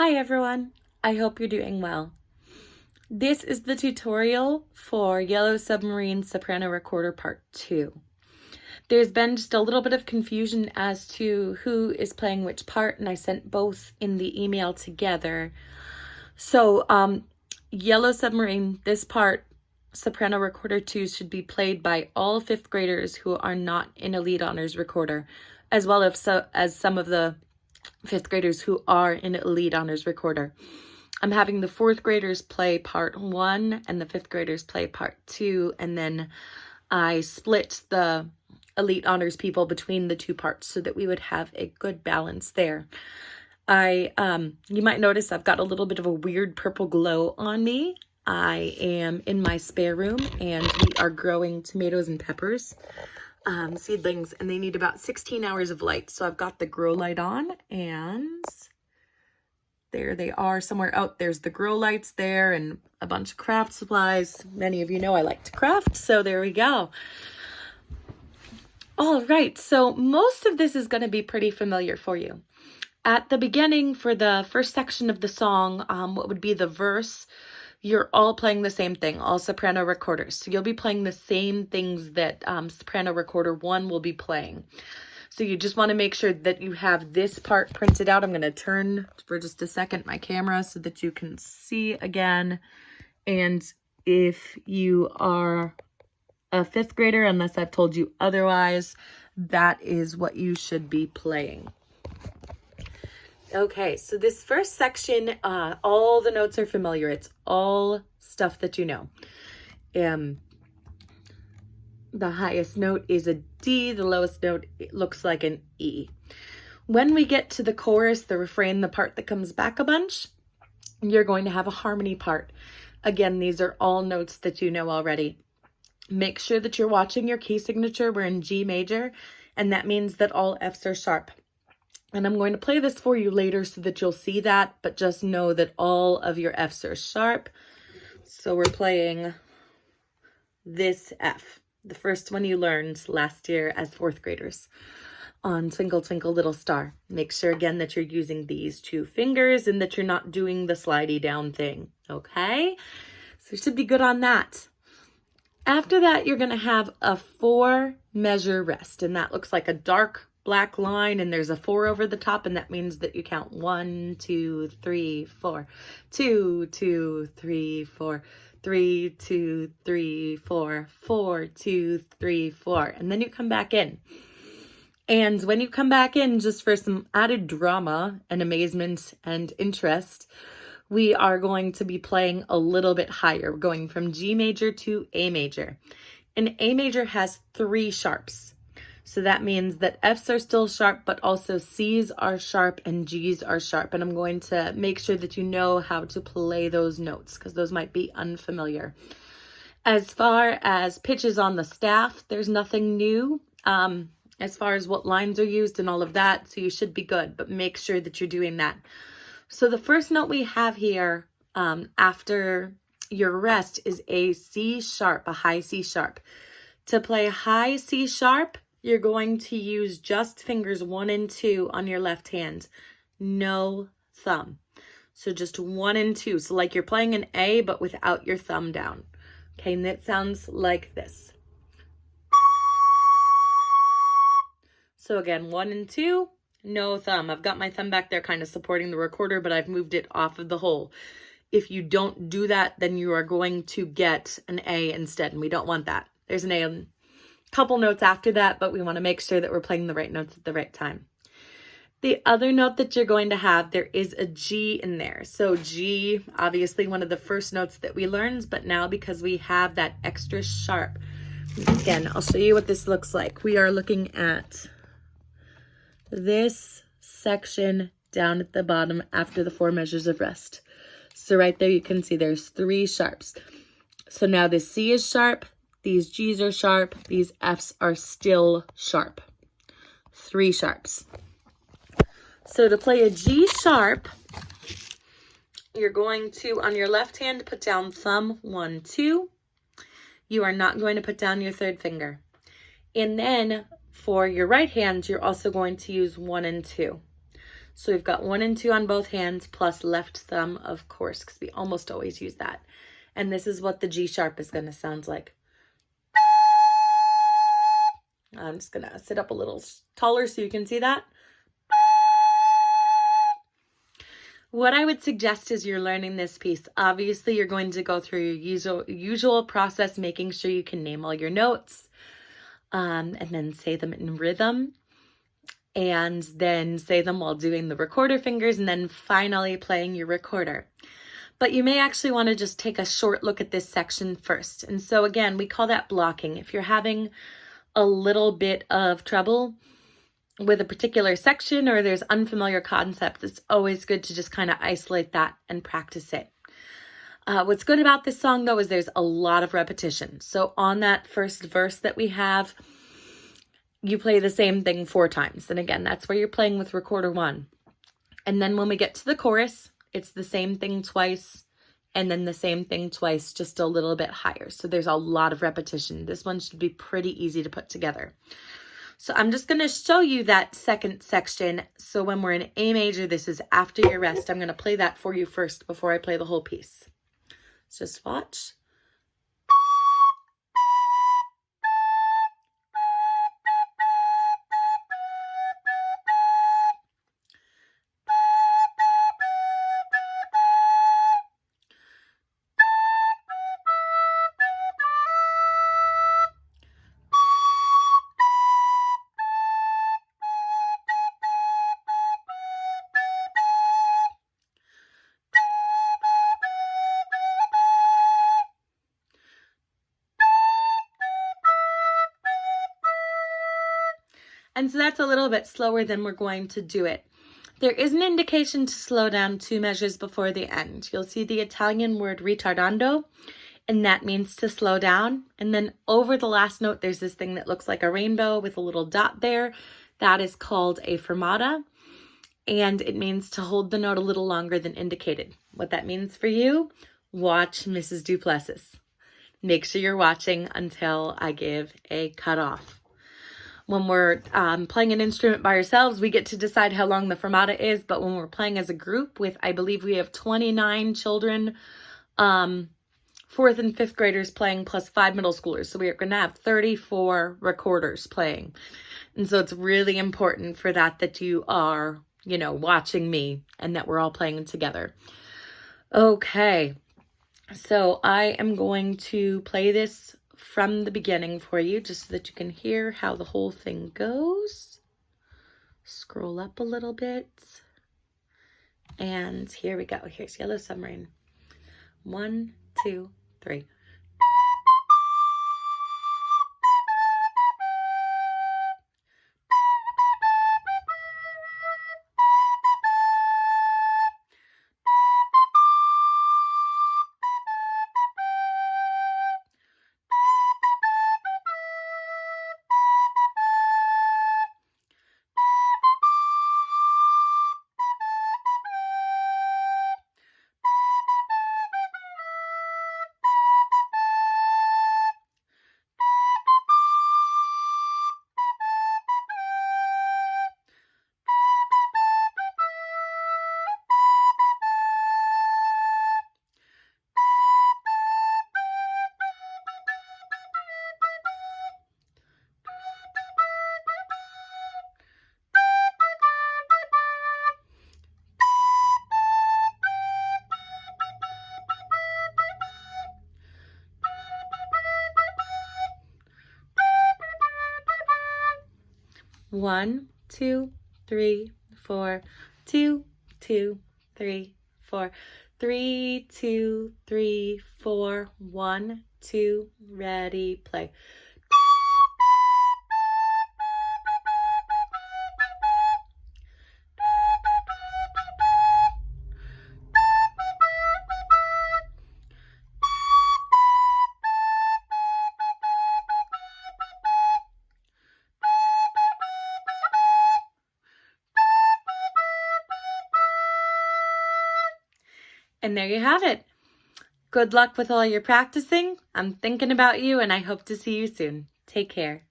Hi everyone, I hope you're doing well. This is the tutorial for Yellow Submarine Soprano Recorder Part 2. There's been just a little bit of confusion as to who is playing which part, and I sent both in the email together. So, Yellow Submarine, this part, Soprano Recorder 2, should be played by all 5th graders who are not in a lead honors recorder, as well as some of the 5th graders who are in a lead honors recorder. I'm having the 4th graders play part 1 and the 5th graders play part 2, and then I split the elite honors people between the two parts so that we would have a good balance there. You might notice I've got a little bit of a weird purple glow on me. I am in my spare room and we are growing tomatoes and peppers, seedlings, and they need about 16 hours of light. So I've got the grow light on, and there they are somewhere out. There's the grow lights there and a bunch of craft supplies. Many of you know I like to craft, so there we go. All right, so most of this is going to be pretty familiar for you. At the beginning, for the first section of the song, what would be the verse, you're all playing the same thing, all soprano recorders. So you'll be playing the same things that soprano recorder 1 will be playing. So you just want to make sure that you have this part printed out. I'm going to turn for just a second my camera so that you can see again. And if you are a 5th grader, unless I've told you otherwise, that is what you should be playing. Okay, so this first section, all the notes are familiar. It's all stuff that you know. The highest note is a D. The lowest note looks like an E. When we get to the chorus, the refrain, the part that comes back a bunch, you're going to have a harmony part. Again, these are all notes that you know already. Make sure that you're watching your key signature. We're in G major, and that means that all Fs are sharp. And I'm going to play this for you later so that you'll see that, but just know that all of your Fs are sharp. So we're playing this F, the first one you learned last year as 4th graders on Twinkle Twinkle Little Star. Make sure again that you're using these 2 fingers and that you're not doing the slidey down thing, okay? So you should be good on that. After that, you're going to have a 4 measure rest, and that looks like a dark black line, and there's a 4 over the top, and that means that you count 1, 2, 3, 4, 2, 2, 3, 4, 3, 2, 3, 4, 4, 2, 3, 4, and then you come back in. And when you come back in, just for some added drama and amazement and interest, we are going to be playing a little bit higher. We're going from G major to A major. And A major has 3 sharps. So that means that Fs are still sharp, but also Cs are sharp and Gs are sharp. And I'm going to make sure that you know how to play those notes because those might be unfamiliar. As far as pitches on the staff, there's nothing new as far as what lines are used and all of that. So you should be good, but make sure that you're doing that. So the first note we have here after your rest is a C sharp, a high C sharp. To play high C sharp, you're going to use just fingers 1 and 2 on your left hand, no thumb. So just 1 and 2. So like you're playing an A, but without your thumb down. Okay, and it sounds like this. So again, 1 and 2, no thumb. I've got my thumb back there kind of supporting the recorder, but I've moved it off of the hole. If you don't do that, then you are going to get an A instead, and we don't want that. There's an A on couple notes after that, but we want to make sure that we're playing the right notes at the right time. The other note that you're going to have, there is a G in there. So G, obviously one of the first notes that we learned, but now because we have that extra sharp, again, I'll show you what this looks like. We are looking at this section down at the bottom after the 4 measures of rest. So right there you can see there's 3 sharps. So now this C is sharp, these G's are sharp, these F's are still sharp. 3 sharps. So to play a G sharp, you're going to, on your left hand, put down thumb 1, 2. You are not going to put down your 3rd finger. And then for your right hand, you're also going to use 1 and 2. So we've got 1 and 2 on both hands, plus left thumb, of course, because we almost always use that. And this is what the G sharp is going to sound like. I'm just going to sit up a little taller so you can see that. What I would suggest is you're learning this piece. Obviously, you're going to go through your usual process, making sure you can name all your notes, and then say them in rhythm, and then say them while doing the recorder fingers, and then finally playing your recorder. But you may actually want to just take a short look at this section first. And so again, we call that blocking. If you're having a little bit of trouble with a particular section or there's unfamiliar concepts, it's always good to just kind of isolate that and practice it. What's good about this song though is there's a lot of repetition. So on that first verse that we have, you play the same thing 4 times. And again, that's where you're playing with recorder 1. And then when we get to the chorus, it's the same thing twice, and then the same thing twice, just a little bit higher. So there's a lot of repetition. This one should be pretty easy to put together. So I'm just going to show you that second section. So when we're in A major, this is after your rest. I'm going to play that for you first before I play the whole piece. So just watch. And so that's a little bit slower than we're going to do it. There is an indication to slow down 2 measures before the end. You'll see the Italian word ritardando, and that means to slow down. And then over the last note, there's this thing that looks like a rainbow with a little dot there. That is called a fermata, and it means to hold the note a little longer than indicated. What that means for you, watch Mrs. Duplessis. Make sure you're watching until I give a cutoff. When we're playing an instrument by ourselves, we get to decide how long the fermata is. But when we're playing as a group with, I believe we have 29 children, 4th and 5th graders playing plus 5 middle schoolers. So we are going to have 34 recorders playing. And so it's really important for that you are, watching me and that we're all playing together. Okay. So I am going to play this from the beginning for you, just so that you can hear how the whole thing goes. Scroll up a little bit. And here we go. Here's Yellow Submarine. 1, 2, 3. One, 2, 3, 4, 2, 2, 3, 4, 3, 2, 3, 4, 1, 2, ready, play. And there you have it. Good luck with all your practicing. I'm thinking about you and I hope to see you soon. Take care.